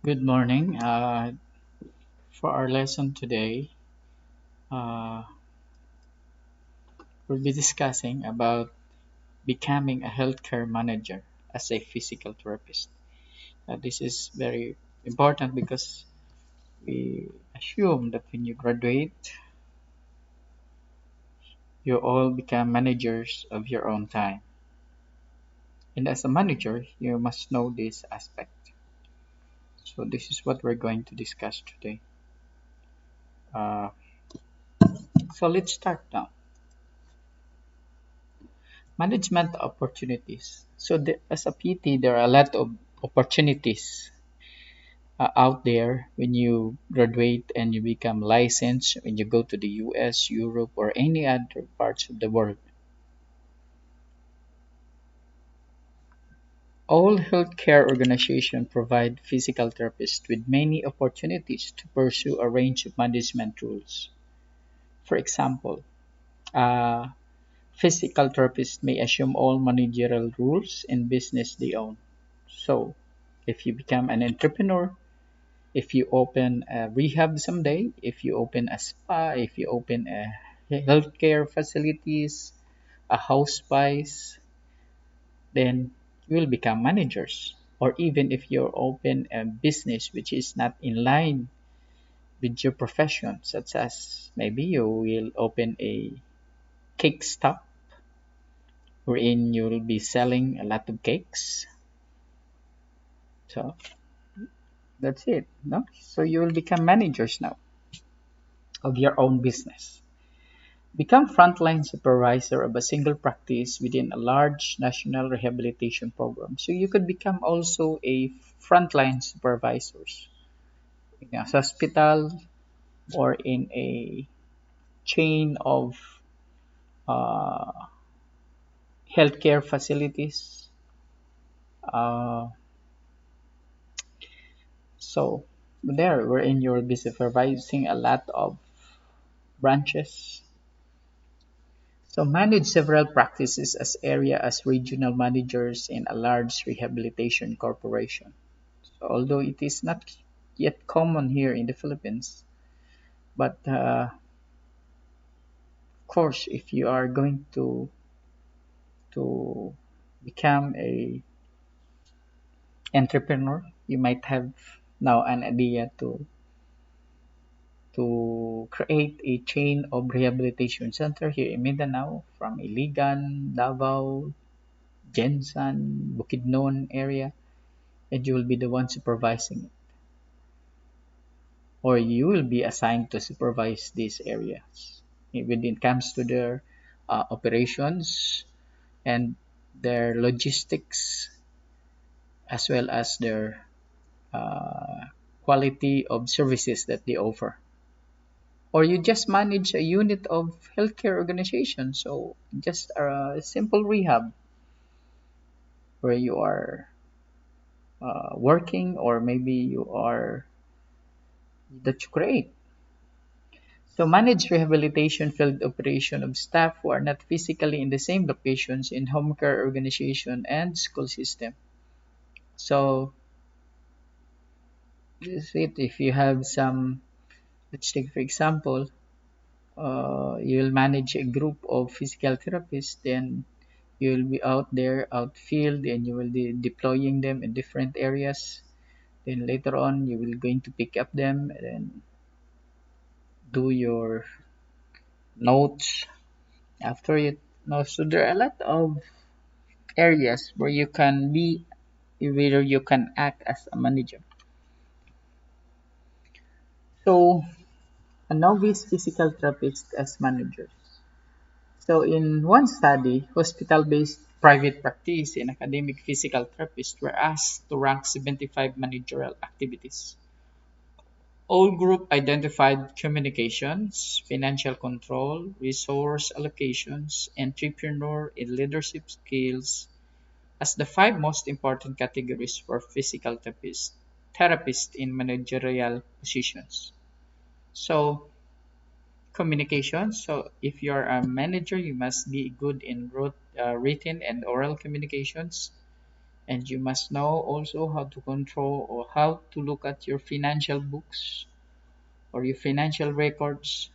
Good morning. For our lesson today, uh, we'll be discussing about becoming a healthcare manager as a physical therapist. This is very important because we assume that when you graduate, you all become managers of your own time. And as a manager, you must know this aspect. So this is what we're going to discuss today. Uh, so let's start now. Management opportunities. As a PT, there are a lot of opportunities out there when you graduate and you become licensed, when you go to the US, Europe, or any other parts of the world. All healthcare organizations provide physical therapists with many opportunities to pursue a range of management roles. For example, a physical therapist may assume all managerial roles in business they own. So, if you become an entrepreneur, if you open a rehab someday, if you open a spa, if you open a healthcare facilities, a house spice, then you will become managers. Or even if you open a business which is not in line with your profession, such as maybe you will open a cake stop wherein you will be selling a lot of cakes. So that's it. No? So you will become managers now of your own business. Become frontline supervisor of a single practice within a large national rehabilitation program. So you could become also a frontline supervisors in a hospital or in a chain of uh, healthcare facilities. Uh, so there, wherein you'll be supervising a lot of branches. So manage several practices as area as regional managers in a large rehabilitation corporation. So although it is not yet common here in the Philippines, but of course, if you are going to become a entrepreneur, you might have now an idea to create a chain of rehabilitation center here in Mindanao from Iligan, Davao, Jensan, Bukidnon area, and you will be the one supervising it, or you will be assigned to supervise these areas when it comes to their operations and their logistics as well as their uh, quality of services that they offer. Or you just manage a unit of healthcare organization, so just a simple rehab where you are working, or maybe you are that you create. So manage rehabilitation field operation of staff who are not physically in the same locations in home care organization and school system. So this is it. If you have some, let's take for example, you will manage a group of physical therapists, then you will be out there, outfield, and you will be deploying them in different areas. Then later on, you will going to pick up them and do your notes after it. No, so there are a lot of areas where you can be, where you can act as a manager. So a novice physical therapist as managers. So in one study, hospital-based private practice and academic physical therapists were asked to rank 75 managerial activities. All group identified communications, financial control, resource allocations, entrepreneur and leadership skills as the five most important categories for physical therapists in managerial positions. So, communication. So, if you're a manager, you must be good in written and oral communications. And you must know also how to control or how to look at your financial books or your financial records,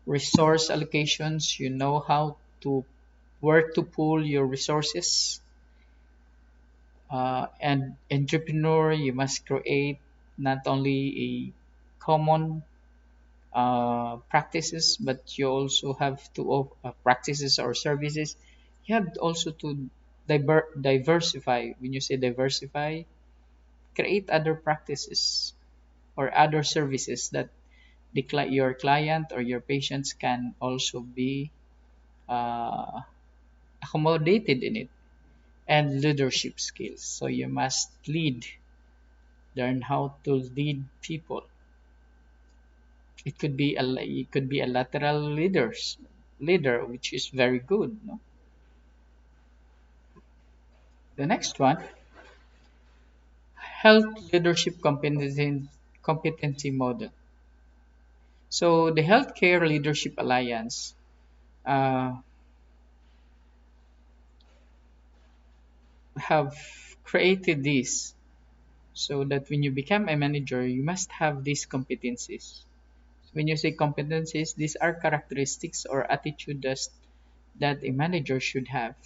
resource allocations. You know how to where to pull your resources. And entrepreneur, you must create not only a common practices, but you also have to practices or services. You have also to diversify. When you say diversify, create other practices or other services that your client or your patients can also be uh, accommodated in it. And leadership skills. So you must learn how to lead people. It could be a lateral leader, which is very good. No? The next one, health leadership competency model. So the Healthcare Leadership Alliance uh, have created this so that when you become a manager, you must have these competencies. When you say competencies, these are characteristics or attitudes that a manager should have.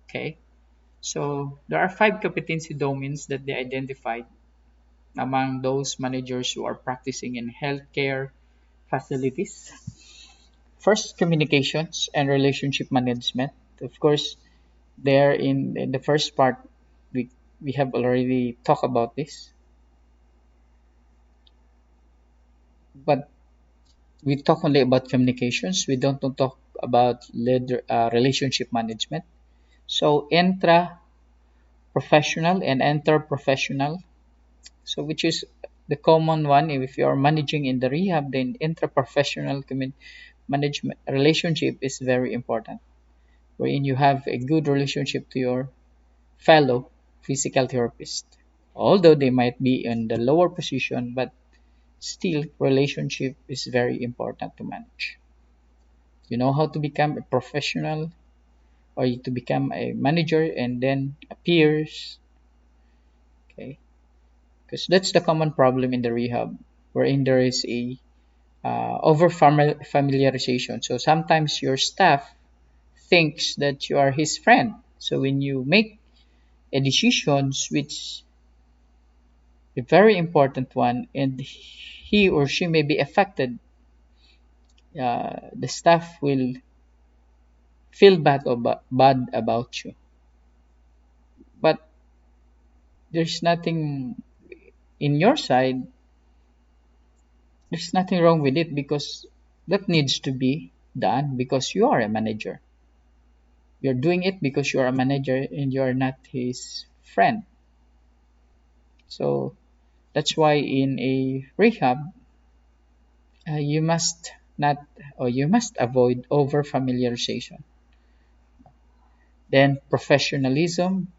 Okay, so there are five competency domains that they identified among those managers who are practicing in healthcare facilities. First, communications and relationship management. Of course, there in the first part, we we have already talked about this, but we talk only about communications. We don't talk about relationship management. So intra professional and inter-professional. So which is the common one if you are managing in the rehab, then intra-professional management relationship is very important, wherein you have a good relationship to your fellow physical therapist. Although they might be in the lower position, but still relationship is very important to manage. You know how to become a professional or to become a manager and then a peers. Okay, because that's the common problem in the rehab, wherein there is a over familiarization. So sometimes your staff thinks that you are his friend. So when you make a decisions which a very important one and he or she may be affected, the staff will feel bad about you. But there's nothing in your side, there's nothing wrong with it because that needs to be done because you are a manager. You're doing it because you're a manager and you're not his friend. So that's why in a rehab, you must not or you must avoid over familiarization. Then professionalism.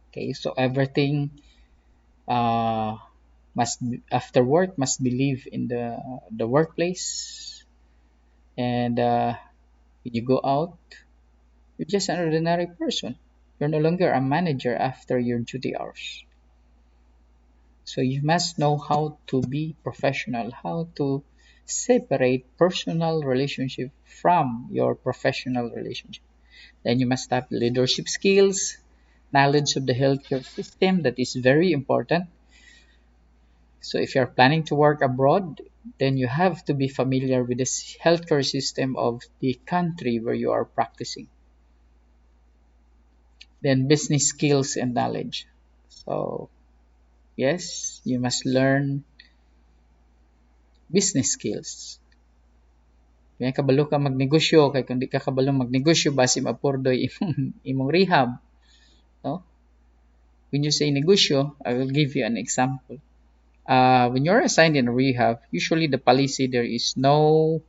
Okay, so everything uh, after work must believe in the workplace, and when you go out, you're just an ordinary person. You're no longer a manager after your duty hours. So you must know how to be professional, how to separate personal relationship from your professional relationship. Then you must have leadership skills, knowledge of the healthcare system that is very important. So if you're planning to work abroad, then you have to be familiar with the healthcare system of the country where you are practicing. Then business skills and knowledge. So yes, you must learn business skills. Kaya kabalo ka magnegosyo, kay kung di ka kabalo magnegosyo, basi mapurdoy imong rehab. No? When you say negosyo, I will give you an example. When you're assigned in a rehab, usually the policy there is no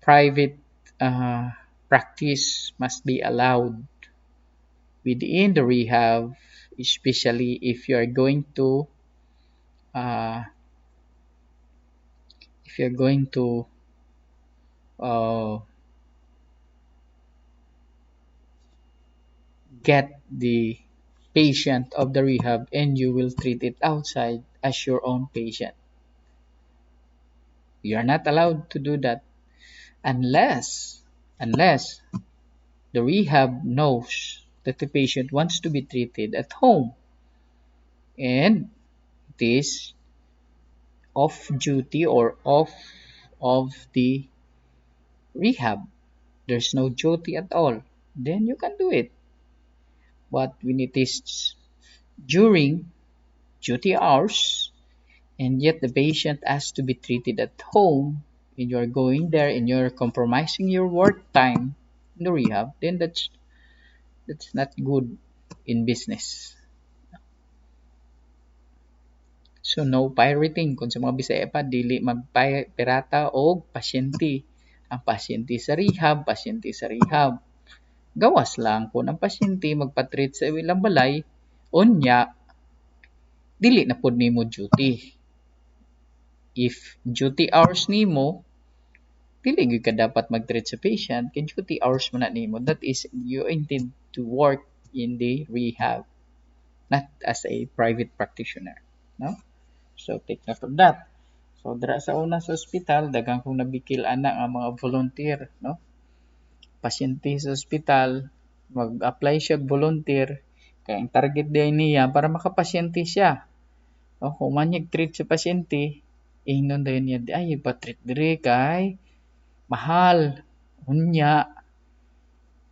private uh, practice must be allowed within the rehab, especially uh, if you're going to uh, get the patient of the rehab and you will treat it outside as your own patient. You are not allowed to do that unless the rehab knows that the patient wants to be treated at home and it is off duty or off of the rehab. There's no duty at all. Then you can do it. But when it is during duty hours and yet the patient has to be treated at home and you're going there and you're compromising your work time in the rehab, then that's not good in business. So no pirating kung sa mga Bisaya pa dili magpirata og pasyente. Ang pasyente sa rehab. Gawas lang kung ang pasyente magpa-treat sa ilang balay, unya dili na pud nimo duty. If duty hours nimo, dili gyud ka dapat mag-treat sa patient kay duty hours man na nimo. That is you intend to work in the rehab, not as a private practitioner, no? So take note of that. So dira sa una sa ospital daghang kong nabikil ana nga mga volunteer, no? Pasyente sa ospital mag-apply siya og volunteer kay ang target day niya para makapasyente siya. O kung manyag treat sa pasyente, ingnon dayon niya ay ipa-treat dire kay mahal. Unya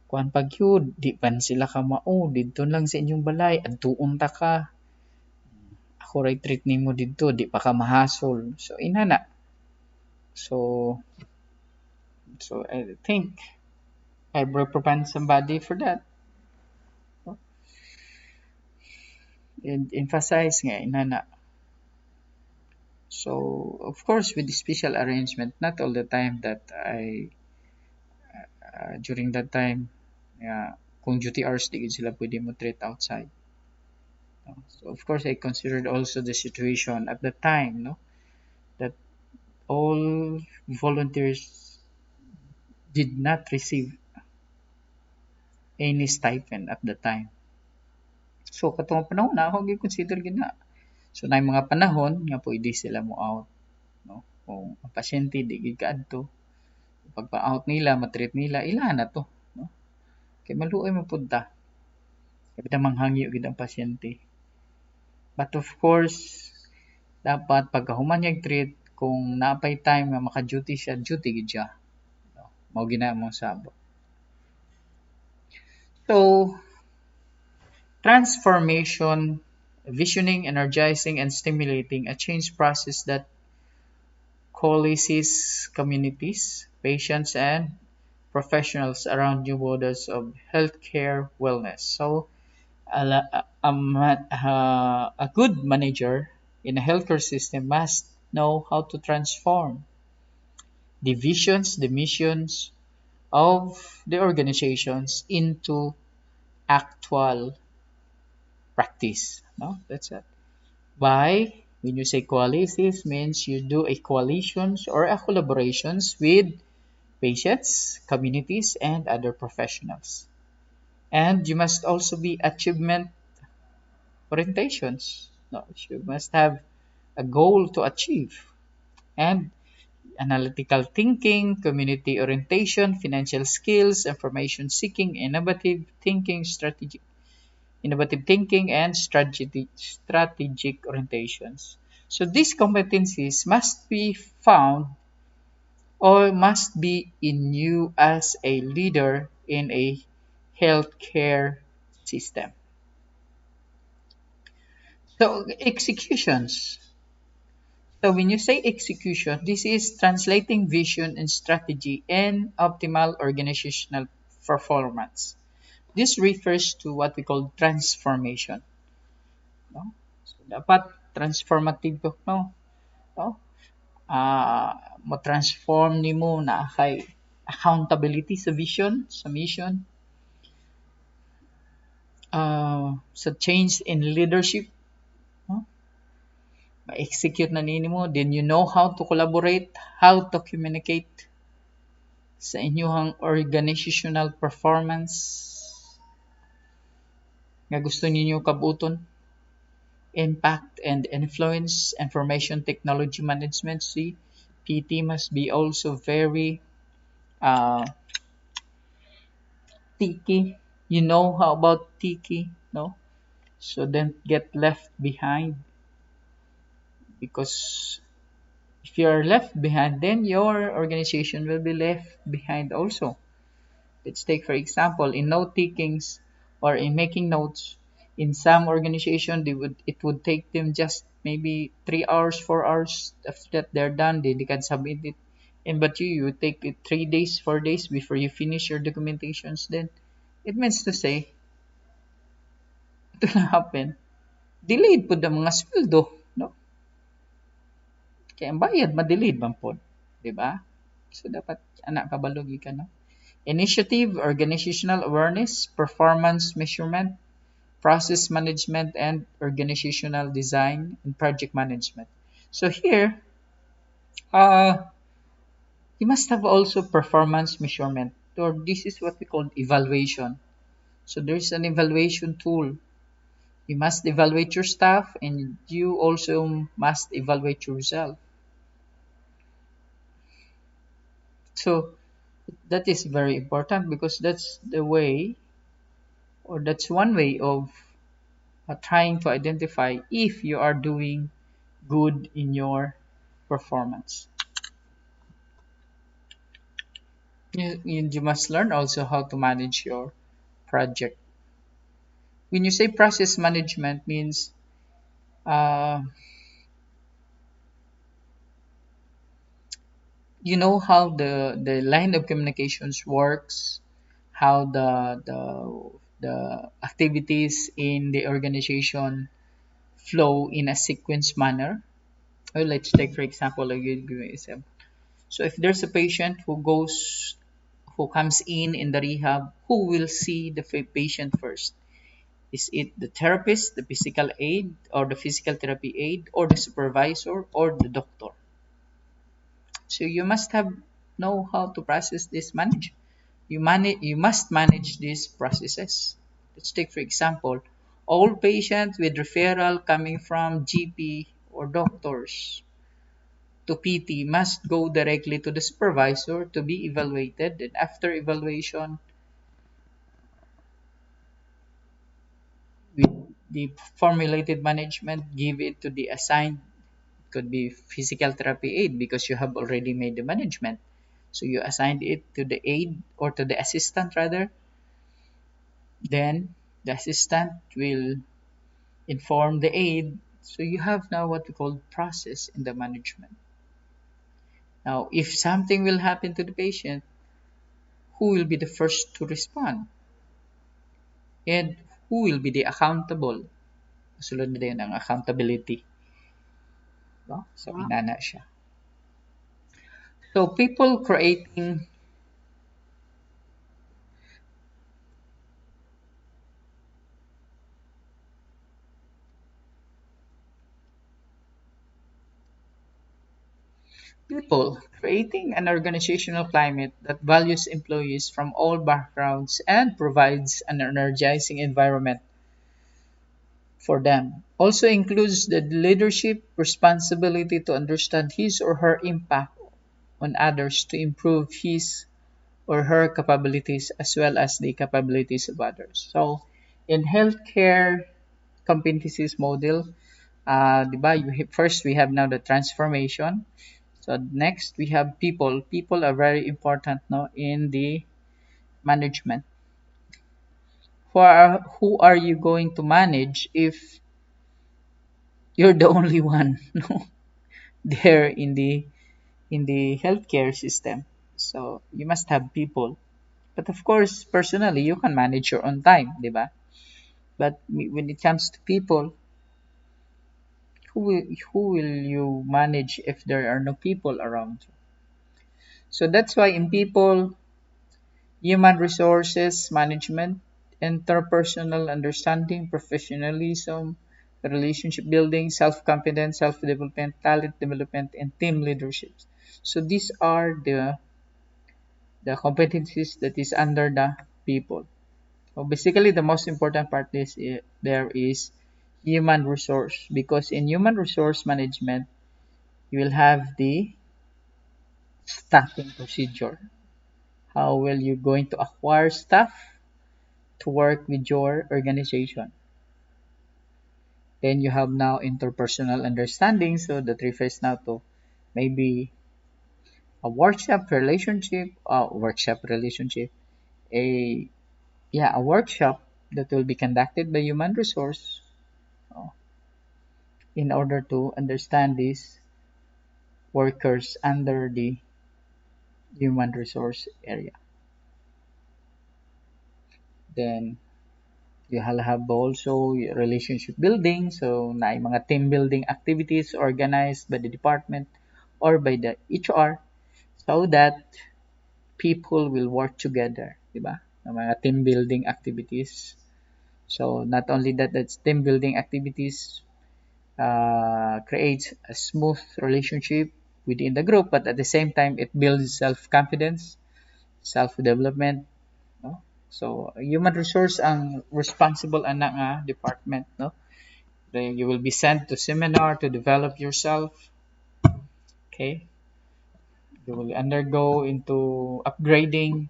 kuan pagyud di pan sila ka mao didto lang sa inyong balay adtuon ta ka. Ako ray treat nimo didto di pa ka mahasol. So inana. So I think I reprimand somebody for that. And emphasize nga inana. So of course with the special arrangement, not all the time that I during that time kung duty hours di gid sila pwede mo treat outside. So of course I considered also the situation at the time, no, that all volunteers did not receive any stipend at the time. So katong panahon na ako gi-consider gid na. So na mga panahon nga pwede sila mo out, no? Kung ang pasyente di gid kaadto, pag pa-out nila, matreat nila, ila na to, no? Kay maluoy man pud ta. Kay manghangyo gid ang pasyente. But of course, dapat pagkahuman niyag treat kung naapay time nga maka-duty siya, duty gid siya. No? Mao ginamong sabot. So, transformation, visioning, energizing, and stimulating a change process that coalesces communities, patients, and professionals around new models of healthcare wellness. So, a good manager in a healthcare system must know how to transform the visions, the missions of the organizations into actual practice. No, that's it. By when you say coalesces means you do a coalitions or a collaborations with patients, communities, and other professionals. And you must also be achievement orientations. No, you must have a goal to achieve. And analytical thinking, community orientation, financial skills, information seeking, innovative thinking, and strategic orientations. So these competencies must be found or must be in you as a leader in a healthcare system. So executions. So when you say execution, this is translating vision and strategy and optimal organizational performance. This refers to what we call transformation. No? So dapat transformative ko, no? No? Mo-transform nimo na kay accountability sa vision, sa mission, sa change in leadership, no? Ma-execute na nimo, then you know how to collaborate, how to communicate sa inyong organizational performance. nga gusto ninyo kabuton, impact and influence information technology management. See, PT must be also very uh, Tiki. You know how about Tiki, no? So don't get left behind, because if you're left behind, then your organization will be left behind also. Let's take for example in note takings or in making notes. In some organization, it would take them just maybe 3 hours, 4 hours. After that, they're done. They can submit it. And but you take it 3 days, 4 days before you finish your documentations. Then it means to say, ito na happen. Delayed po the mga sweldo, no? Kaya ang bayad, ma-delayed man po. Di ba? So, dapat anak kabalogi ka, no? Initiative, organizational awareness, performance measurement, process management, and organizational design and project management. So here, you must have also performance measurement, or this is what we call evaluation. So there's an evaluation tool. You must evaluate your staff, and you also must evaluate yourself. So that is very important because that's the way, or that's one way of trying to identify if you are doing good in your performance. You must learn also how to manage your project. When you say process management means uh, you know how the line of communications works, how the activities in the organization flow in a sequence manner. Well, let's take for example, I give you an example. So if there's a patient who comes in the rehab, who will see the patient first? Is it the therapist, the physical aid, or the physical therapy aid, or the supervisor, or the doctor? So you must have know how to process this manage. You must manage these processes. Let's take for example, all patients with referral coming from GP or doctors to PT must go directly to the supervisor to be evaluated. And after evaluation, with the formulated management, give it to the assigned, could be physical therapy aid because you have already made the management. So you assigned it to the aid or to the assistant rather. Then the assistant will inform the aid. So you have now what we call process in the management. Now, if something will happen to the patient, who will be the first to respond? And who will be the accountable? Sunod na din ang accountability. No? So, inana siya. So, people creating an organizational climate that values employees from all backgrounds and provides an energizing environment for them. Also includes the leadership responsibility to understand his or her impact on others to improve his or her capabilities as well as the capabilities of others. So, in healthcare competencies model, diba, first we have now the transformation. So next we have people. People are very important no in the management. Who are you going to manage if you're the only one no there in the healthcare system? So you must have people. But of course, personally, you can manage your own time, di ba? But when it comes to people, who will you manage if there are no people around you? So that's why in people, human resources management, interpersonal understanding, professionalism, relationship building, self-confidence, self-development, talent development, and team leadership. So these are the competencies that is under the people. So basically, the most important part is there is human resource, because in human resource management, you will have the staffing procedure. How will you going to acquire staff to work with your organization? Then you have now interpersonal understanding, so that refers now to maybe a workshop relationship, a a workshop that will be conducted by human resource uh, in order to understand these workers under the human resource area. Then you'll have also relationship building, so na mga team building activities organized by the department or by the HR, so that people will work together, di ba? Ng mga team building activities. So not only that, that's team building activities creates a smooth relationship within the group, but at the same time, it builds self-confidence, self-development, no? So human resource ang responsible ana nga department, no? Then you will be sent to seminar to develop yourself. Okay, you will undergo into upgrading,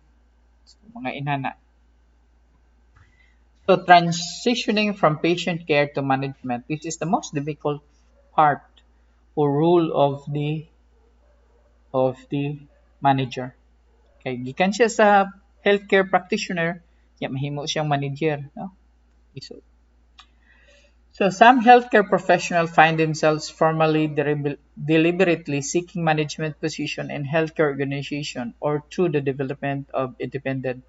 mga inana. So transitioning from patient care to management, this is the most difficult part or role of the manager. Okay, gikan siya sa healthcare practitioner, ya mahimo siyang manager, no? So, some healthcare professionals find themselves formally deliberately seeking management position in healthcare organization or through the development of independent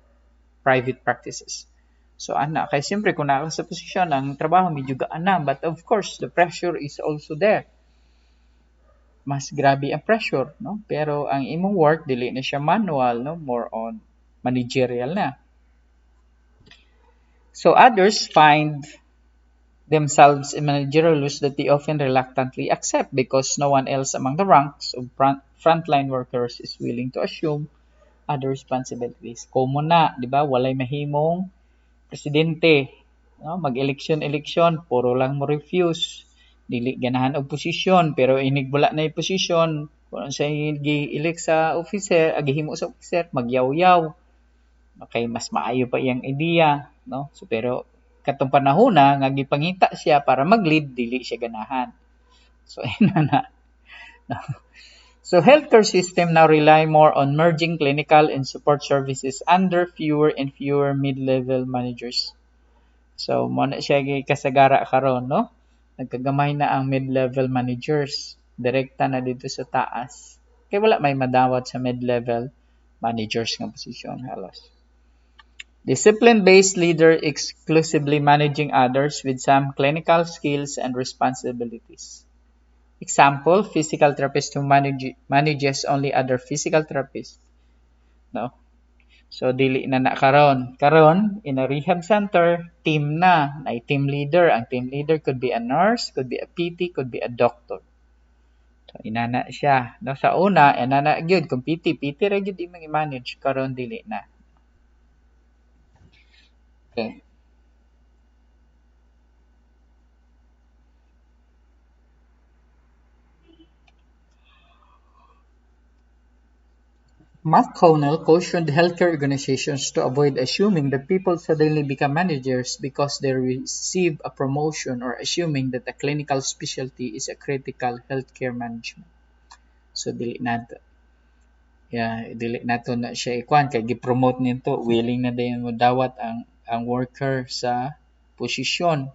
private practices. So ana, kay siyempre kung naka sa posisyon, ang trabaho medyo gaan na, but of course, the pressure is also there. Mas grabe ang pressure, no? Pero ang imong work dili na siya manual, no? More on managerial na. So others find themselves in managerial roles that they often reluctantly accept because no one else among the ranks of frontline workers is willing to assume other responsibilities. Common na, di ba? Walay mahimong presidente, no? Mag-eleksyon-eleksyon, puro lang mo refuse. Dili ganahan og posisyon, pero inig wala na yung posisyon, kung sa gi-elect sa officer, agihimo sa officer, magyaw-yaw. Okay, mas maayo pa iyang idea, no? So pero katong panahona nga gipangita siya para mag-lead, dili siya ganahan. So ina na. No? So healthcare system now rely more on merging clinical and support services under fewer and fewer mid-level managers. So mo na siya kasagara karon, no? Nagkagamay na ang mid-level managers. Direkta na dito sa taas. Kaya wala may madawat sa mid-level managers nga posisyon halos. Discipline-based leader exclusively managing others with some clinical skills and responsibilities. Example, physical therapist who manages only other physical therapists. No? So, dili na karon. Karon, in a rehab center, team na. Ay team leader. Ang team leader could be a nurse, could be a PT, could be a doctor. So, inana siya. No, sa una, inana gyud kung PT ra gyud imong i-manage. Karon, dili na. Okay. McConnell cautioned healthcare organizations to avoid assuming that people suddenly become managers because they receive a promotion or assuming that a clinical specialty is a critical healthcare management. So dili nato na siya ikuan kay gi-promote nito, willing na din mo dawat ang worker sa posisyon,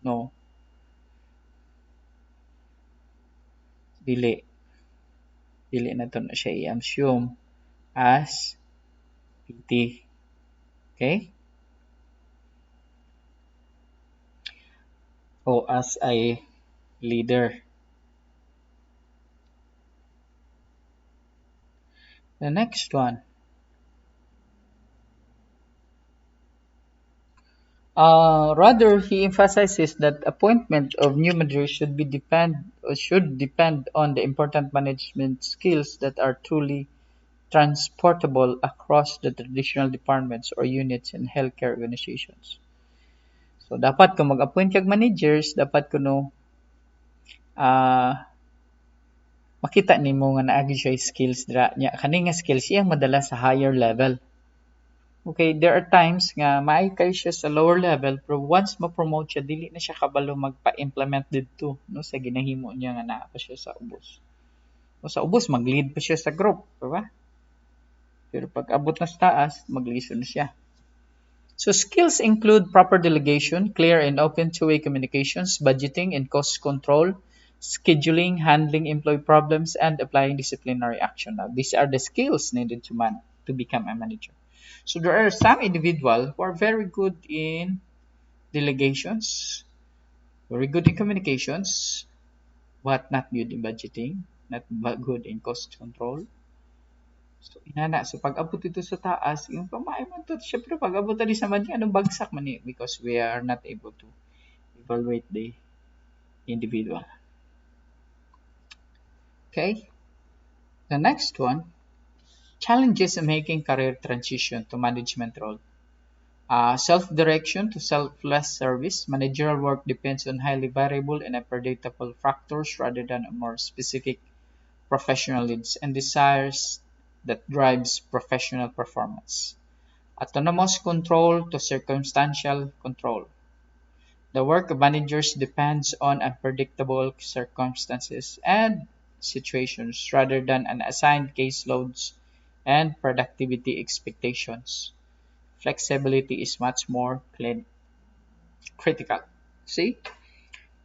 no? Dili dili nato na siya i-assume as PT. Okay? O as a leader. The next one. Rather, he emphasizes that appointment of new managers should depend on the important management skills that are truly transportable across the traditional departments or units in healthcare organizations. So dapat kung mag-appoint kag managers, dapat kuno ah makita nimo nga naagi siya skills dira nya kani nga skills iyang madala sa higher level. Okay, there are times nga maay kay siya sa lower level pero once ma-promote siya dili na siya kabalo magpa-implement didto no sa ginahimo niya nga naa pa siya sa ubos. O sa ubos mag-lead pa siya sa group, di ba? Pero pag abot na sa taas, mag-listen siya. So skills include proper delegation, clear and open two-way communications, budgeting and cost control, scheduling, handling employee problems, and applying disciplinary action. Now, these are the skills needed to become a manager. So there are some individuals who are very good in delegations, very good in communications, but not good in budgeting, not good in cost control. So inana so pag abot dito sa taas, yung pamaay man to, syempre pag abot tadi sa man anong bagsak man ni because we are not able to evaluate the individual. Okay, the next one, challenges in making career transition to management role. Self-direction to selfless service. Managerial work depends on highly variable and unpredictable factors rather than a more specific professional needs and desires that drives professional performance. Autonomous control to circumstantial control. The work of managers depends on unpredictable circumstances and situations rather than an assigned caseloads and productivity expectations. Flexibility is much more critical. See?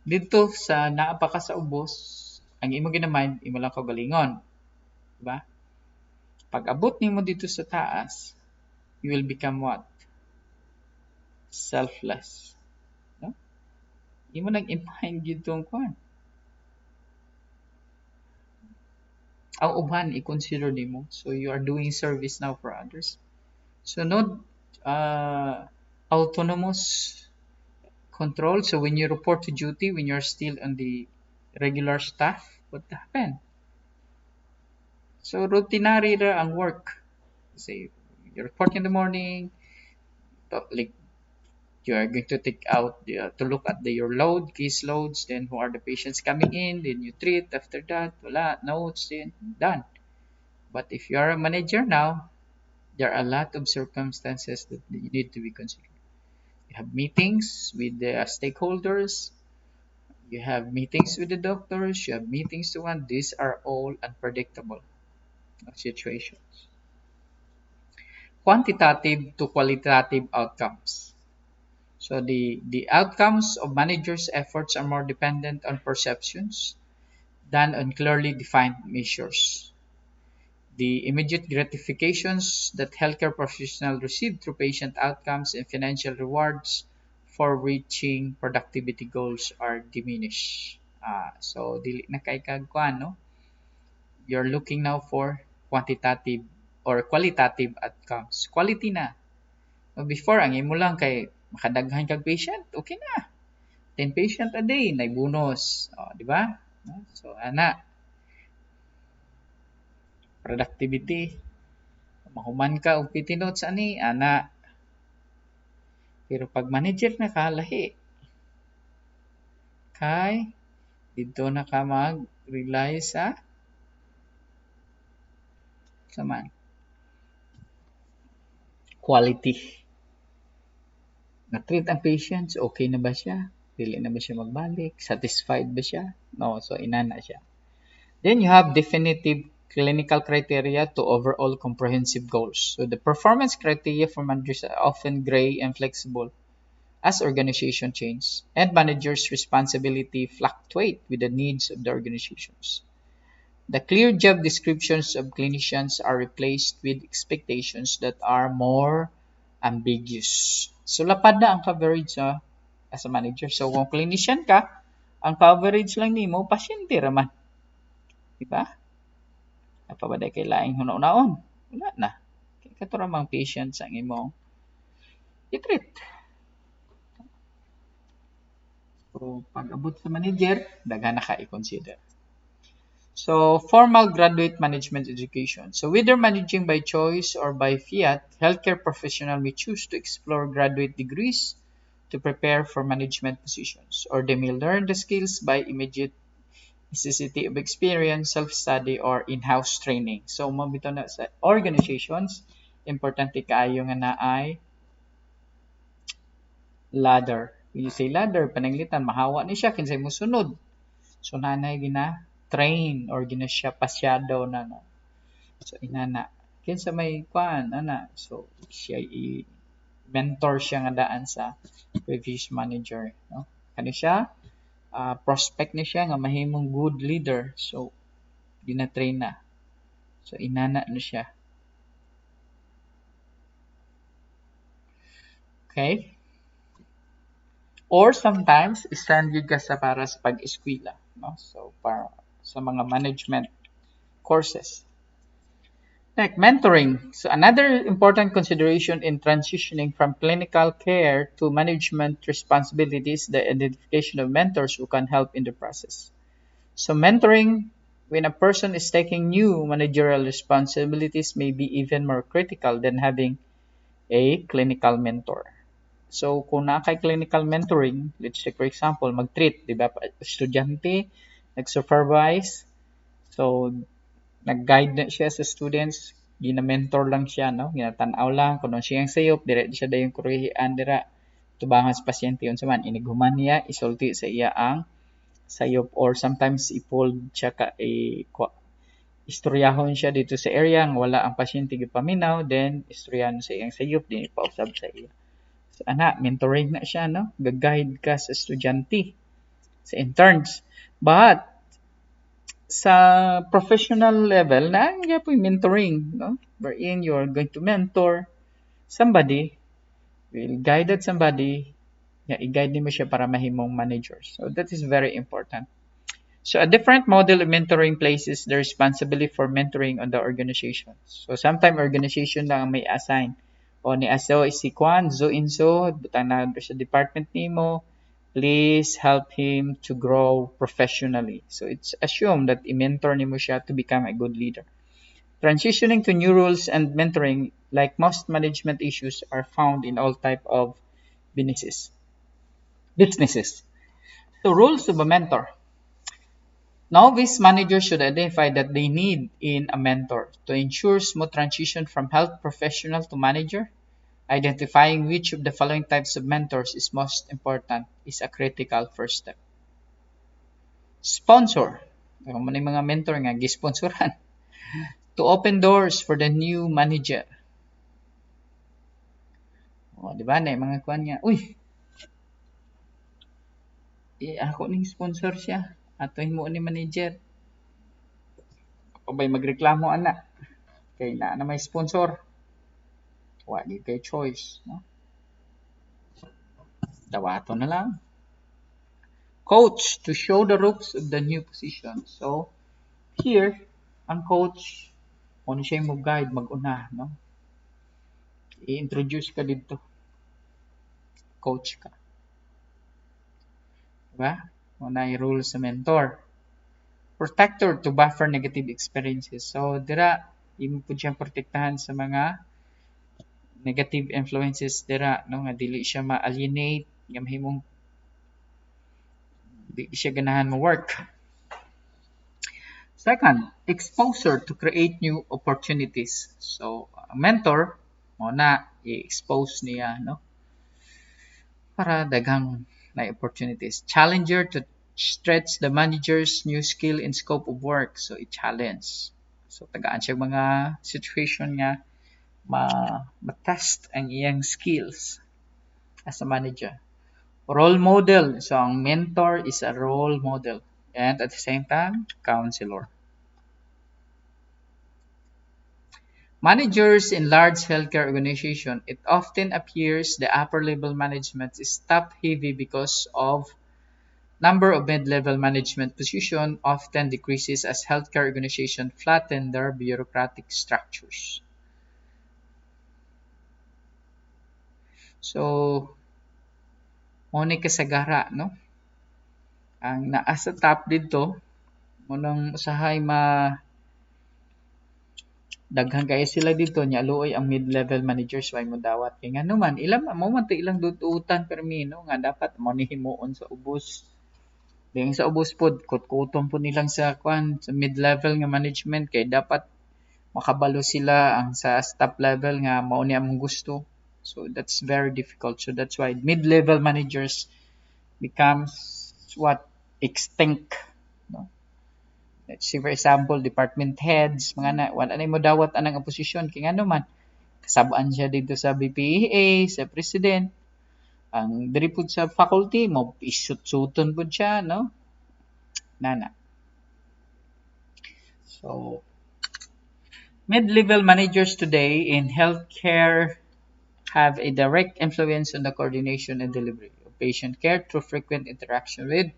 Dito sa naa pa ka sa ubos, ang imo ginamind, imo lang kagalingon. Diba? Pag abot nimo dito sa taas, you will become what? Selfless. No? Imo nag-impind gyud tong kwan. Ang uban i-consider nimo. So you are doing service now for others. So no autonomous control. So when you report to duty, when you're still on the regular staff, what happened? So routinary ra ang work. Say you report in the morning, like you are going to take out to look at your load, case loads, then who are the patients coming in, then you treat after that, wala, notes, then done. But if you are a manager now, there are a lot of circumstances that you need to be considered. You have meetings with the stakeholders, you have meetings with the doctors, you have meetings to one. These are all unpredictable situations. Quantitative to qualitative outcomes. So the outcomes of managers' efforts are more dependent on perceptions than on clearly defined measures. The immediate gratifications that healthcare professionals receive through patient outcomes and financial rewards for reaching productivity goals are diminished. So dili na kay kagkuan, no? You're looking now for quantitative or qualitative outcomes. Quality na. Before, ang imo lang kay makadaghan kag patient, okay na. 10 patient a day, na bonus. Di ba? So, ana, productivity. Mahuman ka og PT notes ani, ana. Pero pag manager na ka, lahi. Kay, dito na ka mag-rely sa man, quality. Na-treat ang patients, okay na ba siya? Dili na ba siya magbalik? Satisfied ba siya? No, so inana siya. Then you have definitive clinical criteria to overall comprehensive goals. So the performance criteria for managers are often gray and flexible as organization change, and managers' responsibility fluctuate with the needs of the organizations. The clear job descriptions of clinicians are replaced with expectations that are more ambiguous. So lapad na ang coverage as a manager. So kung clinician ka, ang coverage lang nimo pasyente raman. Diba? Napabaday kay laing hunaon-naon. Wala na. Kaya katuramang patients ang imong i-treat. So, pag abot sa manager, daghan na ka i-consider. So, formal graduate management education. So, whether managing by choice or by fiat, healthcare professionals may choose to explore graduate degrees to prepare for management positions, or they may learn the skills by immediate necessity of experience, self-study, or in-house training. So, mabito na sa organizations, importante kaayo nga na ay ladder. When you say ladder, pananglitan, mahawa ni siya, kinsay mo sunod. So, nanay gina train or gina siya pasyado na no. So, inana. Kinsa may kwan, ana. So, siya mentor siya nga daan sa previous manager. No? Kani siya, prospect ni siya nga mahimong good leader. So, gina-train na. So, inana na siya. Okay? Or sometimes, isan gyud ka sa para sa pag-eskwela. No? So, para sa mga management courses. Like mentoring. So another important consideration in transitioning from clinical care to management responsibilities, the identification of mentors who can help in the process. So mentoring, when a person is taking new managerial responsibilities, may be even more critical than having a clinical mentor. So kung na kay clinical mentoring, let's say for example, mag-treat, di ba? Estudyante, nag-supervise, so nag-guide na siya sa students, gina-mentor lang siya, no? Ginatanaw lang kung ano siyang sayop, dire siya dayon kurehian dira tubangan sa pasyente unsa man inighuman niya isulti sa iya ang sayop, or sometimes ipold siya ka istoryahon siya dito sa area nga wala ang pasyente gipaminaw, then istoryahan sa iyang sayop din ipausab sa iya. So, ana, mentoring na siya, no? Gag-guide ka sa estudyante, sa interns. But sa professional level, na po yung mentoring, no? Wherein you're going to mentor somebody, will guide somebody, i-guide mo siya para mahimong managers. So that is very important. So a different model of mentoring places the responsibility for mentoring on the organization. So sometimes organization lang ang may assign. O ni aso si Kwan, so in so, butang na sa department nimo, please help him to grow professionally. So it's assumed that i-mentor nimo siya to become a good leader. Transitioning to new roles and mentoring, like most management issues, are found in all type of businesses. Businesses. So roles of a mentor. Novice managers should identify that they need in a mentor to ensure smooth transition from health professional to manager. Identifying which of the following types of mentors is most important is a critical first step. Sponsor. Mo na mga mentor nga gisponsoran. To open doors for the new manager. O, di ba? Na mga kuan nga, uy, ako ning sponsor siya. Atohin mo ni manager. O ba'y magreklamo ana. Kay na may sponsor. Wa di kay choice. No? Dawato na lang. Coach to show the ropes of the new position. So, here, ang coach, kung siya mo guide, mag-una, no? I-introduce ka dito. Coach ka. Diba? Una yung role sa mentor. Protector to buffer negative experiences. So, dira, imo po siyang protektahan sa mga negative influences dira, no? Nga dili siya ma-alienate, nga mahimong di siya ganahan mo work. Second, exposure to create new opportunities. So, a mentor, mo na i-expose niya, no? Para daghang na opportunities. Challenger to stretch the manager's new skill and scope of work. So, i-challenge. So, tagaan siya mga situation nga ma-test ang iyang skills as a manager. Role model. So, ang mentor is a role model. And at the same time, counselor. Managers in large healthcare organizations, it often appears the upper level management is top heavy because of number of mid-level management position often decreases as healthcare organizations flatten their bureaucratic structures. So, mo ni kasagara, no? Ang naa sa top dito, Unang usahay daghan kayo sila dito nya luoy ang mid-level managers way mo dawat kay ngano man ilang mo man to ilang dututan permino nga dapat mo ni himuon sa ubos. Ding sa ubos pod kutkuton po nilang sa kwan sa mid-level nga management kay dapat makabalo sila ang sa top level nga mao ni among gusto. So that's very difficult. So that's why mid-level managers becomes what extinct, no? Let's say for example, department heads, mga na, wala na mo dawat anang posisyon kay ngano man kasabaan siya dito sa BPEA, sa president, ang diri pud sa faculty mo isut-suton pud siya, no? Nana. So, mid-level managers today in healthcare have a direct influence on the coordination and delivery of patient care through frequent interaction with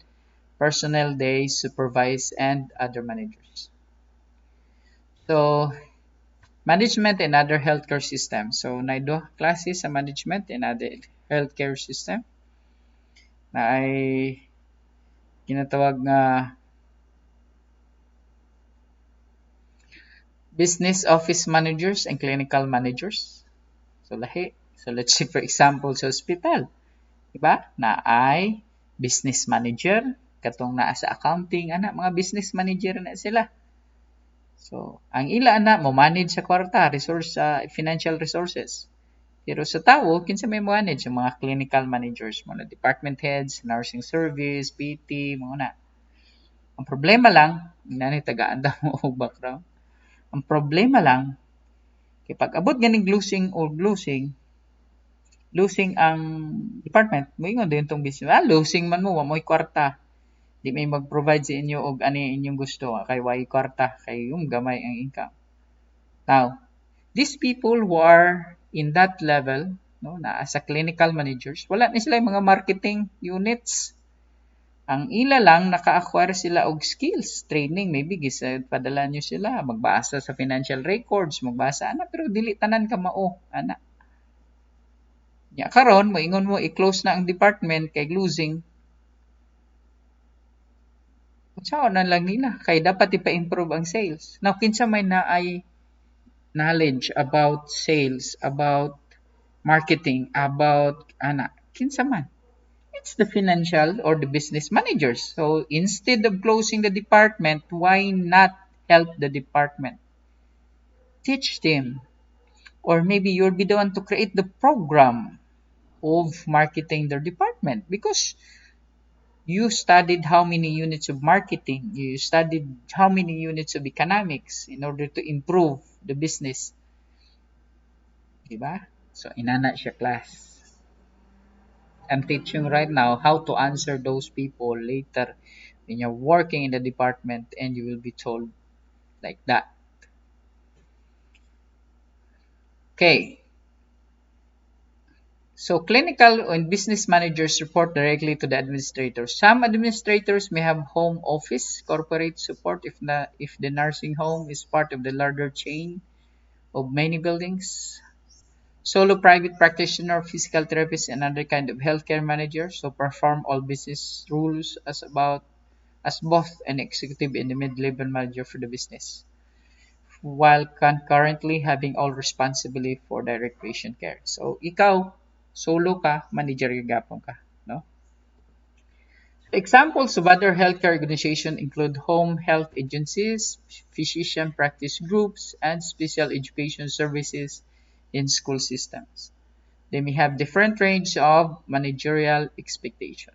personnel they supervise and other managers. So, management and other healthcare systems. So, naido klase sa management and other healthcare system na ay ginatawag nga business office managers and clinical managers. So, lahi. So, let's say for example sa hospital. Diba? Na ay business manager, katong naa sa accounting, ana, mga business manager na sila. So, ang ila ana mo manage sa kwarta, resource financial resources. Pero sa tao, kinsa may manage yung mga clinical managers, mga department heads, nursing service, PT, mga na. Ang problema lang, nani tagaan mo og background. Ang problema lang, kay pag abot ganing losing ang department, mo ingon din tong business. Losing man mo, wa mo'y kwarta. Di may mag-provide sa inyo og ani inyong gusto. Kay way kwarta, kay yung gamay ang income. Now, these people who are in that level, no, na as a clinical managers, wala ni sila yung mga marketing units. Ang ila lang, naka-acquire sila og skills, training, maybe padala nyo sila, magbasa sa financial records, magbasa, ana, pero dili tanan ka mao, ana. Ya karon mo ingon mo i-close na ang department kay losing. Unsa na lang nila kay dapat ipa-improve ang sales. Now kinsa may naay knowledge about sales, about marketing, about ana, kinsa man. It's the financial or the business managers. So instead of closing the department, why not help the department? Teach them. Or maybe you'll be the one to create the program of marketing their department because you studied how many units of marketing, you studied how many units of economics in order to improve the business. Diba? So, inana siya class. I'm teaching right now how to answer those people later when you're working in the department and you will be told like that. Okay. So, clinical and business managers report directly to the administrator. Some administrators may have home office, corporate support if the nursing home is part of the larger chain of many buildings. Solo private practitioner, physical therapist, and other kind of healthcare managers who perform all business rules as both an executive and a mid-level manager for the business, while concurrently having all responsibility for direct patient care. So, ikaw, solo ka, manager gapon ka, no? Examples of other healthcare organizations include home health agencies, physician practice groups, and special education services in school systems. They may have different range of managerial expectation.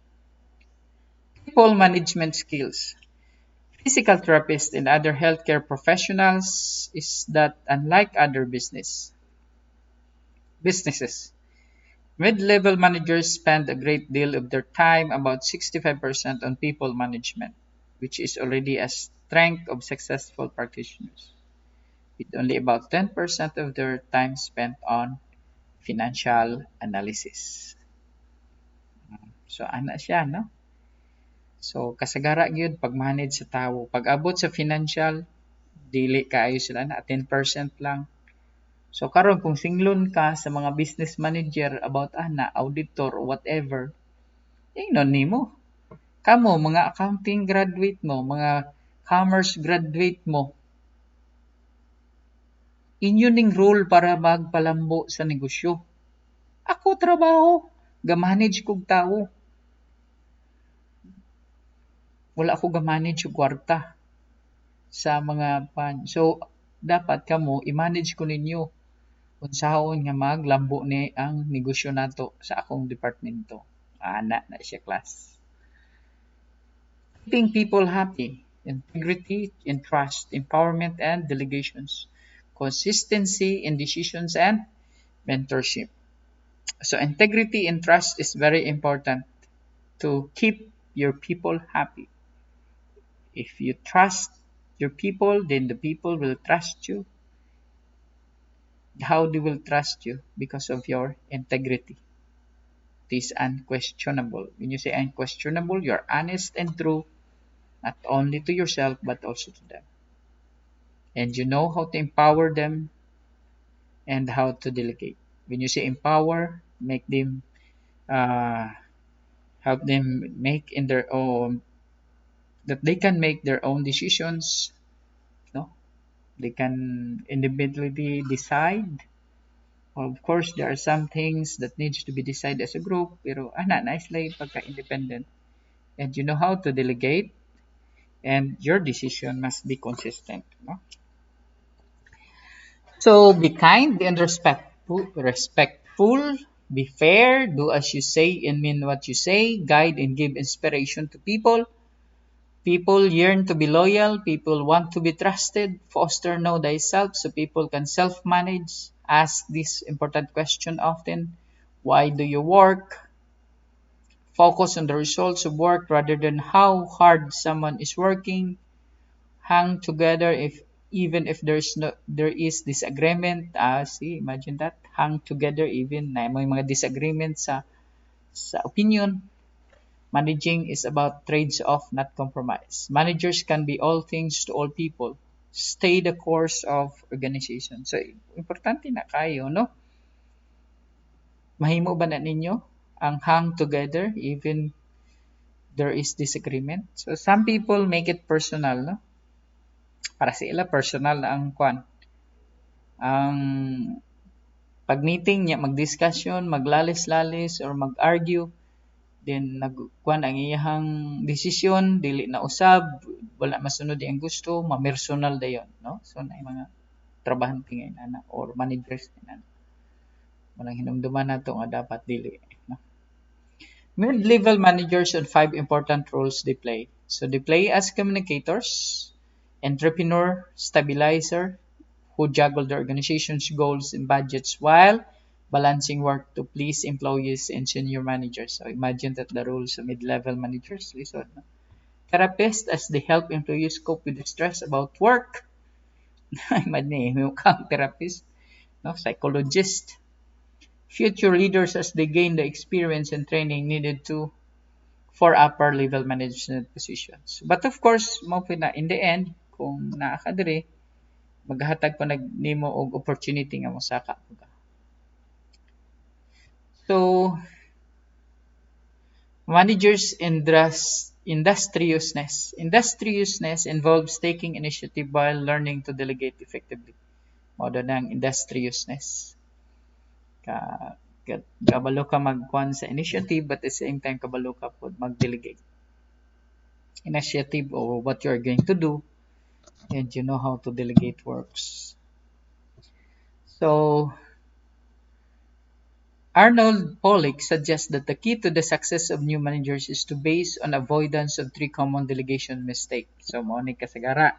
People management skills. Physical therapists and other healthcare professionals is that unlike other businesses, mid-level managers spend a great deal of their time, about 65%, on people management, which is already a strength of successful practitioners, with only about 10% of their time spent on financial analysis. So, ana siya, no? So, kasagara gyud pag manage sa tawo. Pag abot sa financial, dili kaayo sila na 10% lang. So, karon kung singlon ka sa mga business manager about ana, auditor or whatever, ingnon nimo. Kamo mga accounting graduate mo, mga commerce graduate mo, inyo ning role para magpalambo sa negosyo. Ako trabaho, ga-manage kog tawo. Wala ako ga-manage og kwarta sa mga pan. So, dapat kamo i-manage ko ninyo unsahon nga maglambo ni ang negosyo nato sa akong departamento. Ana na siya class. Keeping people happy, integrity and trust, empowerment and delegations, consistency in decisions and mentorship. So integrity and trust is very important to keep your people happy. If you trust your people, then the people will trust you. How they will trust you? Because of your integrity. It is unquestionable. When you say unquestionable, you're honest and true, not only to yourself, but also to them. And you know how to empower them and how to delegate. When you say empower, make them, uh, help them make in their own, that they can make their own decisions. No, they can individually decide. Of course, there are some things that needs to be decided as a group, pero nice lang pagka independent. And you know how to delegate, and your decision must be consistent. No? So be kind and respectful, be fair, do as you say and mean what you say, guide and give inspiration to people. People yearn to be loyal, people want to be trusted, foster know thyself so people can self-manage. Ask this important question often. Why do you work? Focus on the results of work rather than how hard someone is working. Hang together if even if there is disagreement. See, imagine that. Hang together even na may mga disagreement sa opinion. Managing is about trades off, not compromise. Managers can be all things to all people. Stay the course of organization. So, importante na kayo, no? Mahimo ba na ninyo ang hang together even there is disagreement? So, some people make it personal, no? Para sa ila, personal na ang kwan. Ang pag-meeting niya, mag-discussion, maglalis-lalis, or mag-argue, then nagkuan ang iyahang desisyon dili na usab, wala masunod ang gusto, ma-personal dayon, no? So na mga trabahante ngayon ana or managers ngayon, walang hinumduman nato nga dapat dili, no? Mid-level managers on 5 important roles they play. So they play as communicators, entrepreneur, stabilizer, who juggle the organization's goals and budgets while balancing work to please employees and senior managers. So imagine that the roles of mid-level managers. Lisod, no? Therapist, as they help employees cope with the stress about work. Imagine, may mukhang therapist. No? Psychologist. Future leaders as they gain the experience and training needed to for upper level management positions. But of course, mo na in the end, kung naa ka diri, maghatag pa nimo og opportunity nga mosaka ka. So, managers industriousness. Industriousness involves taking initiative while learning to delegate effectively. Mao ang industriousness. Kabalo ka magkuan sa initiative but at the same time kabalo ka pod mag-delegate. Initiative or what you are going to do and you know how to delegate works. So, Arnold Pollock suggests that the key to the success of new managers is to base on avoidance of 3 common delegation mistakes. So, mo ni kasagara.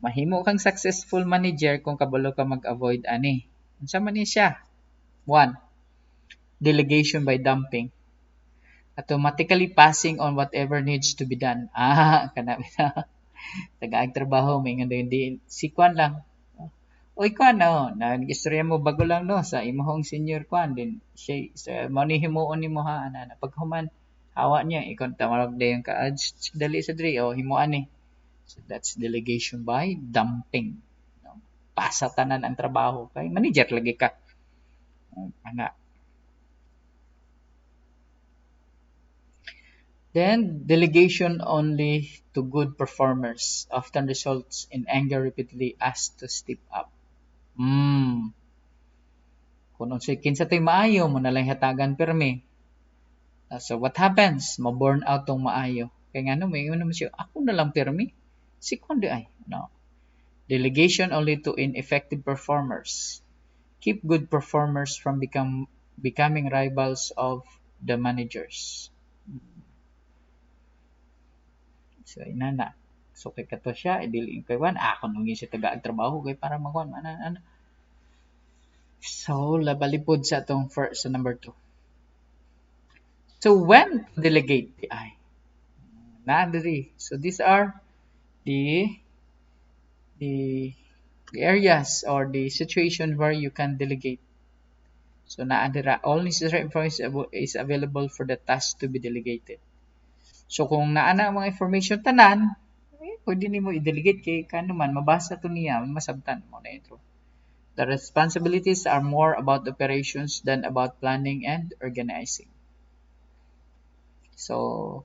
Mahimo kang successful manager kung kabalo ka mag-avoid ani. Unsa man ni siya? 1. Delegation by dumping. Automatically passing on whatever needs to be done. Kana tagaag trabaho may nga di si kwan lang. Oy kwan no, nag-istorya mo bago lang no sa imong senior kwan din. Siya sa mo ni himuon nimo ha ana paghuman hawa niya ikon tamarag dayon ka dali sa diri himuan ni. So that's delegation by dumping. No? Pasa tanan ang trabaho kay manager lagi ka. Ana. Then delegation only to good performers often results in anger repeatedly asked to step up. Hmm. Kung unsay kinsa tay maayo mo na lang hatagan pirmi. So what happens? Ma-burn out tong maayo. Kaya nga no, may naman siya, ako na lang pirmi. Sekundi ay. No. Delegation only to ineffective performers. Keep good performers from becoming rivals of the managers. So inana. So kay kato siya, idili kay wan, ako nung si taga trabaho kay para makuha ana. So labalipod sa atong first sa number 2. So when to delegate the I? Nadiri. So these are the the the areas or the situation where you can delegate. So naadira all necessary information is available for the task to be delegated. So kung naana ang mga information tanan, pwede nimo i-delegate kay kano man mabasa to niya, masabtan mo na ito. The responsibilities are more about operations than about planning and organizing. So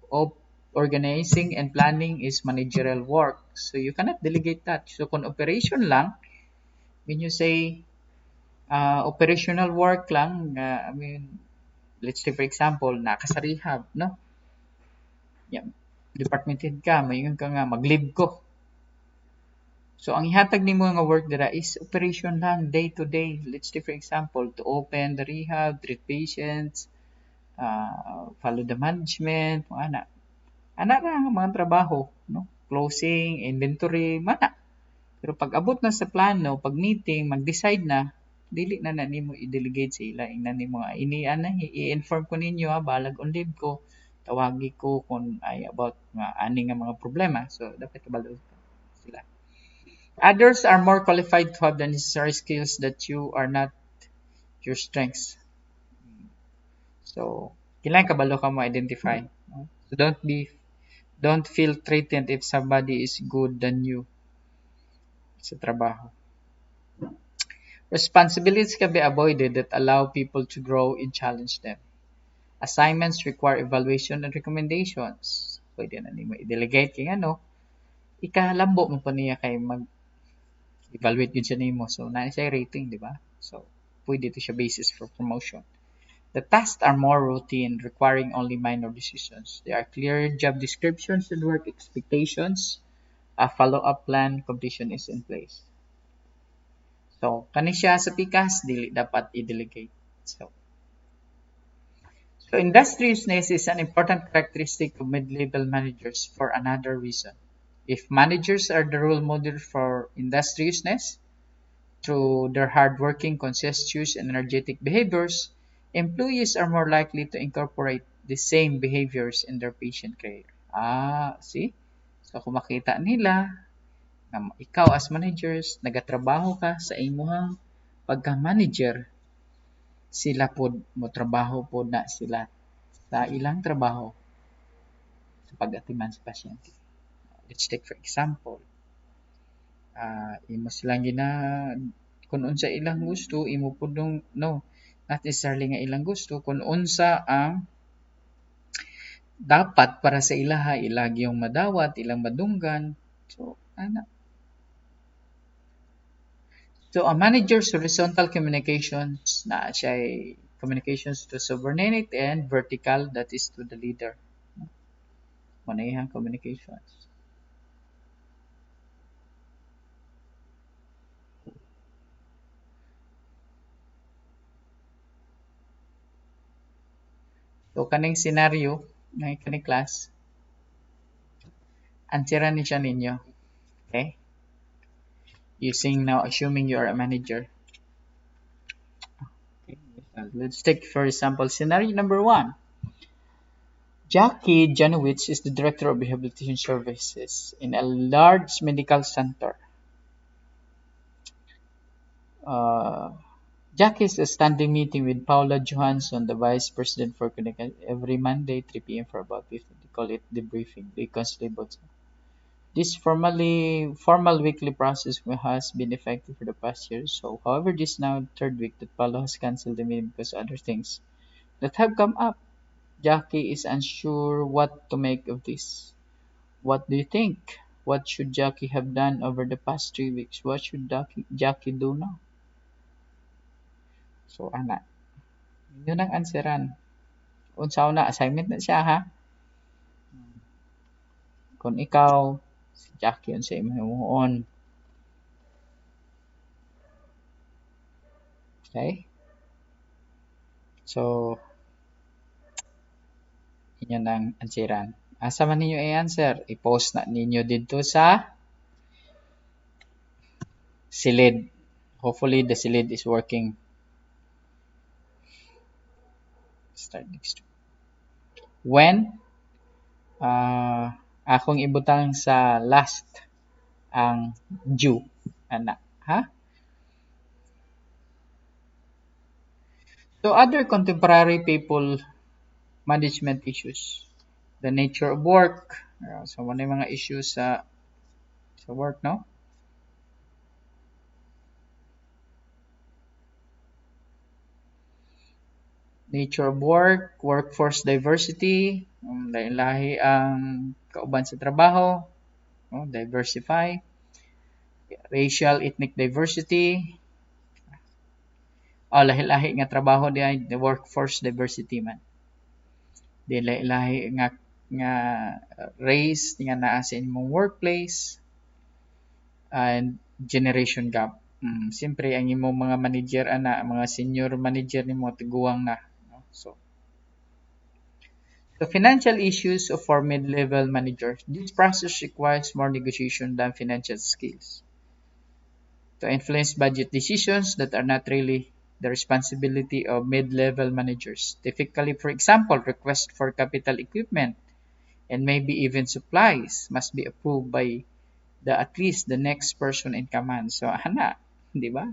organizing and planning is managerial work. So you cannot delegate that. So kung operation lang, when you say operational work lang, I mean, let's say for example, naka sa rehab, no? Yeah. Department head ka, mayon ka nga, mag-leave ko. So ang ihatag nimo nga work dira is operation lang, day to day. Let's say for example, to open the rehab, treat patients, follow the management, mga ana. Ana ra ang mga trabaho, no? Closing, inventory, mana. Pero pag abot na sa plano, pag meeting, mag-decide na, dili na nimo i-delegate sa ila. Ingnan nimo ini ana i-inform ko ninyo ha, balag on leave ko. Tawagi ko kung ay about nga ani nga mga problema. So dapat kabalo sila. Others are more qualified to have the necessary skills that you are not your strengths. So, kailangan kabalo ka mo identify. No? So don't feel threatened if somebody is good than you sa trabaho. Responsibilities can be avoided that allow people to grow and challenge them. Assignments require evaluation and recommendations. Pwede na nimo i-delegate kay ano, ikalambo mo pa niya kay mag-evaluate yun siya nimo. So, na siya rating, di ba? So, pwede ito siya basis for promotion. The tasks are more routine, requiring only minor decisions. There are clear job descriptions and work expectations. A follow-up plan completion is in place. So, kani siya sa pikas, dili dapat i-delegate. So industriousness is an important characteristic of mid-level managers for another reason. If managers are the role model for industriousness through their hardworking, conscientious, and energetic behaviors, employees are more likely to incorporate the same behaviors in their patient care. See? So kung makita nila na ikaw as managers, nagatrabaho ka sa imuhang pagka-manager, sila pod mo trabaho pod na sila sa ilang trabaho sa pag-atiman sa pasyente. Let's take for example, imo silang kung unsa ilang gusto, imo pod no, not necessarily nga ilang gusto, kung unsa ang dapat para sa ilaha, ilagi yung madawat, ilang madunggan. So, ana. So, a manager's horizontal communications na siya ay communications to subordinate and vertical, that is to the leader. Manayang communications. So, kaning scenario ng kaning class, answeran ni siya ninyo. Okay? Using now, assuming you are a manager. Okay. Let's take, for example, scenario number 1. Jackie Janowitz is the director of rehabilitation services in a large medical center. Jackie is a standing meeting with Paula Johansson, the vice president for Connecticut, every Monday, 3 p.m. for about 15. They call it debriefing. They constantly both. This formal weekly process has been effective for the past year. So, however, this now third week that Paula has cancelled the meeting because of other things that have come up. Jackie is unsure what to make of this. What do you think? What should Jackie have done over the past 3 weeks? What should Jackie do now? So, ana, yun ang answeran. Unsa na assignment na siya ha. Kung ikaw, si Jackie unsa imong okay? So, inyo nang answeran. Asa man ninyo i-answer? I-post na ninyo dito sa silid. Hopefully, the silid is working. Start next week. When akong ibutang sa last ang due, ana, ha? So, other contemporary people management issues. The nature of work. So, ano yung mga issues sa work, no? Nature of work, workforce diversity, lahi-lahi ang kauban sa trabaho, no? Diversify, racial, ethnic diversity, lahi-lahi nga trabaho diay, the workforce diversity man. Di lahi-lahi nga race nga naa sa imong workplace and generation gap. Siyempre ang imong mga manager mga senior manager nimo tiguang na, no? So the financial issues for mid-level managers. This process requires more negotiation than financial skills to influence budget decisions that are not really the responsibility of mid-level managers. Typically, for example, request for capital equipment and maybe even supplies must be approved by at least the next person in command. So, ana, di ba?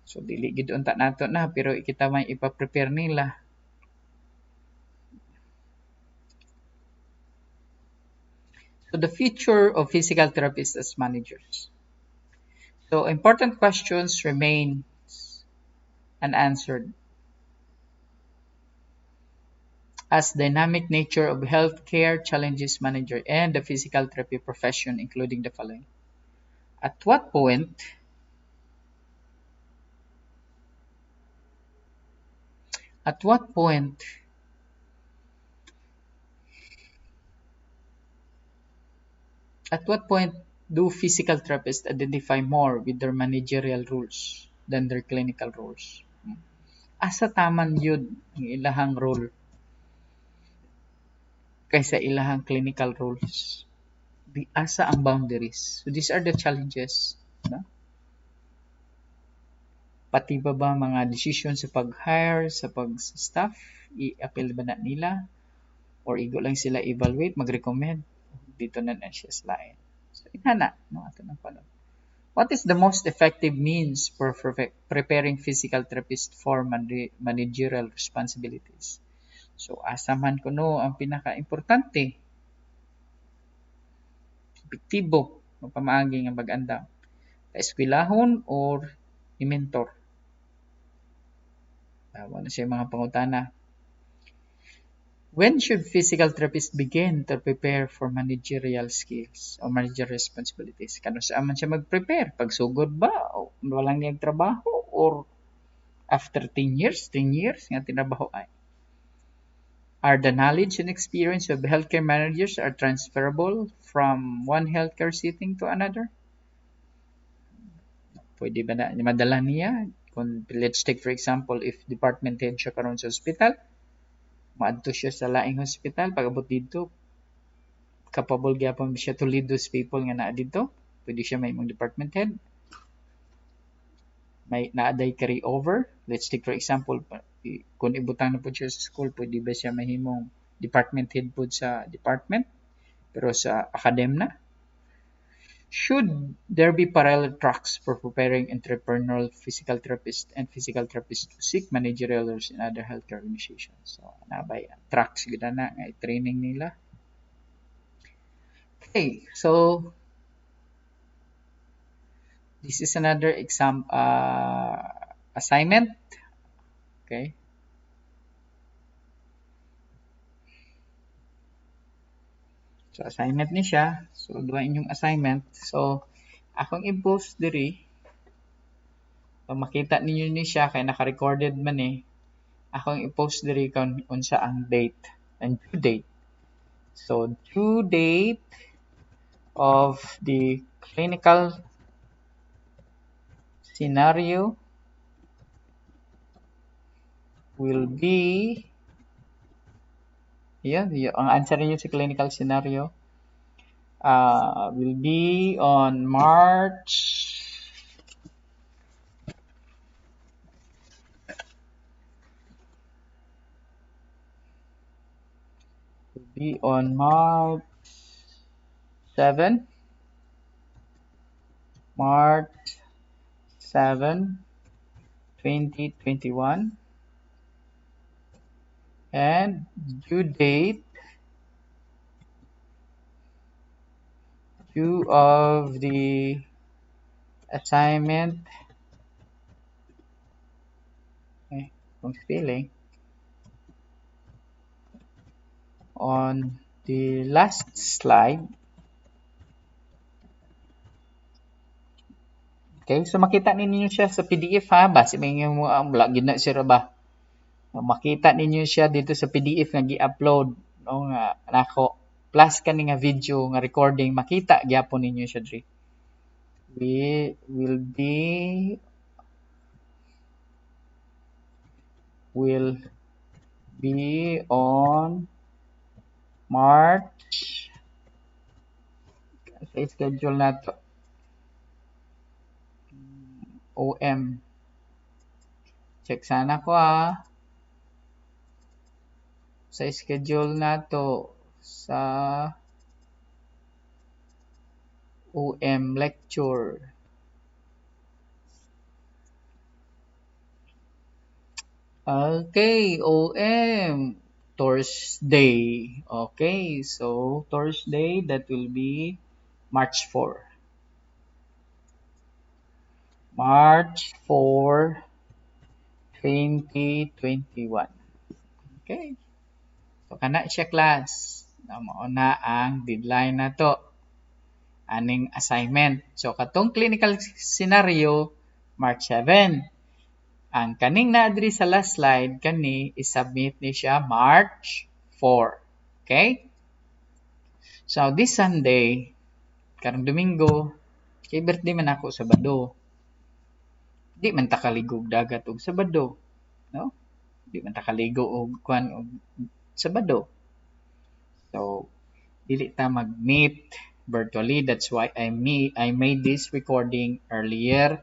So, dili gid unta nato na, pero kita may ipa-prepare nila. So, the future of physical therapists as managers. So, important questions remain unanswered. As dynamic nature of healthcare challenges manager and the physical therapy profession, including the following. At what point at what point At what point do physical therapists identify more with their managerial roles than their clinical roles? Asa taman yun ang ilahang role kaysa ilahang clinical roles? Di asa ang boundaries? So these are the challenges. No? Pati ba mga decision sa pag-hire, sa pag-staff, i-appeal ba na nila? Or igo lang sila evaluate, mag-recommend? Dito na siya slide. So, inana, no? Ato ng pala. What is the most effective means for preparing physical therapists for managerial responsibilities? So, asa man kuno ang pinaka-importante, epektibo, pamaagi nga pag-andam. Eskwelahon or i-mentor? Wala siya mga pangutana. When should physical therapists begin to prepare for managerial skills or managerial responsibilities? Kano saan man siya mag-prepare? Pagsugod ba? O walang niyang trabaho? Or after 10 years nga tinabaho ay? Are the knowledge and experience of healthcare managers are transferable from one healthcare setting to another? Pwede ba na madala niya? Kung, let's take for example, if department head siya karon sa hospital, maadto siya sa laing hospital, pag-abot dito, capable gyapon siya to lead those people nga naa dito. Pwede siya may imong department head. May naaday carry over. Let's take for example, kung ibutang na po siya sa school, pwede ba siya mahimong department head po sa department, pero sa academ na. Should there be parallel tracks for preparing entrepreneurial physical therapists and physical therapists to seek managerial roles in other healthcare organizations? So, nabay tracks gina na nga training nila. Okay, so this is another exam assignment. Okay. So assignment ni siya. So duha inyong assignment. So akong i-post diri. So makita ninyo ni siya kay naka-recorded man eh. Akong i-post diri kung unsa ang date and due date. So due date of the clinical scenario will be, ang answer niyo sa clinical scenario will be on March 7, March 7, 2021, and due of the assignment, kung spelling, on the last slide. Okay, so makita ninyo siya sa PDF ha, base may mo lagi na siya ba. Makita ninyo siya dito sa PDF nga gi-upload no nga nako plus kani nga video nga recording makita gyapon ninyo siya diri. We will be on March sa schedule nato OM. Check sana ko sa schedule nato sa OM lecture. Okay, OM Thursday. Okay, so Thursday that will be March 4. March 4, 2021. Okay. So kana siya class. Mao na ang deadline nato. Aning assignment. So katong clinical scenario March 7. Ang kaning naadri sa last slide kani i-submit ni siya March 4. Okay? So this Sunday, karong Domingo, kay birthday man ako Sabado. Di man ta kaligog dagat og Sabado, no? Di man ta kaligo og kwan og Sabado. So dili ta mag-meet virtually. That's why I made this recording earlier.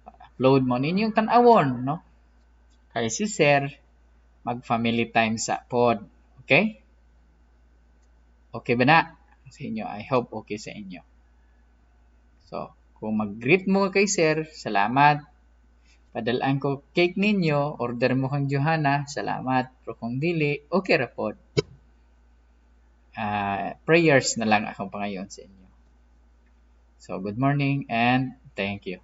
Upload mo ninyong tan-awon, no? Kay si Sir mag-family time sa pod. Okay? Okay ba na sa inyo? I hope okay sa inyo. So, kung mag-greet mo kay Sir, salamat. Padalaan ko cake ninyo, order mo kang Johanna, salamat. Pero kung dili, okay ra pod. Prayers na lang akong pangayon sa inyo. So, good morning and thank you.